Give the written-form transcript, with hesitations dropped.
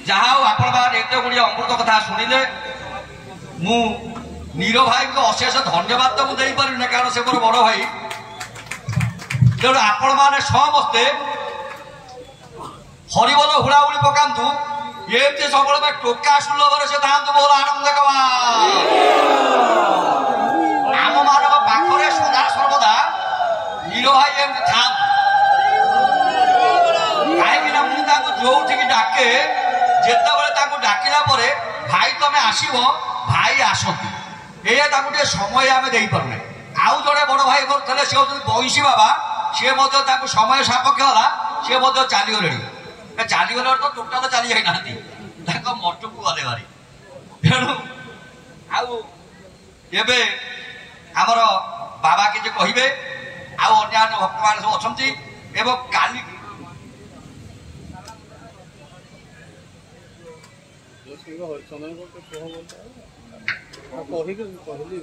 ଯାହା ହଉ ଆପଣମାନେ ଏତେ ଗୁଡ଼ିଏ ଅମୃତ କଥା ଶୁଣିଲେ। ମୁଁ ନୀର ଭାଇଙ୍କୁ ଅଶେଷ ଧନ୍ୟବାଦ ତ ମୁଁ ଦେଇପାରିବି କାରଣ ସେ ମୋର ବଡ଼ ଭାଇ। ତେଣୁ ଆପଣମାନେ ସମସ୍ତେ ହରିବୋଲ ହୁଳାହୁଳି ପକାନ୍ତୁ। ଏମିତି ସବୁବେଳେ ପାଇଁ ଟୋକା ସୁଲଭରେ ସେ ଥାଆନ୍ତୁ। ମୋର ଆନନ୍ଦ ଆମ ମାନଙ୍କ ପାଖରେ ସଦା ସର୍ବଦା ନୀର ଭାଇ ଏମିତି ଥାଆନ୍ତୁ। କାହିଁକି ନା ମୁଁ ତାଙ୍କୁ ଯୋଉଠିକି ଡାକେ ଯେତେବେଳେ ତାଙ୍କୁ ଡାକିଲା ପରେ ଭାଇ ତମେ ଆସିବ ଭାଇ ଆସନ୍ତି। ଏଇଆ ତାଙ୍କୁ ଟିକେ ସମୟ ଆମେ ଦେଇପାରୁନେ। ଆଉ ଜଣେ ବଡ଼ ଭାଇ ମୋର ଥିଲେ ସେ ହଉଛନ୍ତି ବଇଁଶୀ ବାବା। ସିଏ ମଧ୍ୟ ତାଙ୍କୁ ସମୟ ସାପେକ୍ଷ ହେଲା ସିଏ ମଧ୍ୟ ଚାଲିଗଲେଣି। ଚାଲିଗଲେ ତ ଟୋଟାଲ ଚାଲି ଯାଇନାହାନ୍ତି ତାଙ୍କ ମଠକୁ ଗଲେ ଭାରି। ତେଣୁ ଆଉ ଏବେ ଆମର ବାବା କିଛି କହିବେ ଆଉ ଅନ୍ୟାନ୍ୟ ଭକ୍ତମାନେ ସବୁ ଅଛନ୍ତି ଏବଂ କାଲି କହିଲି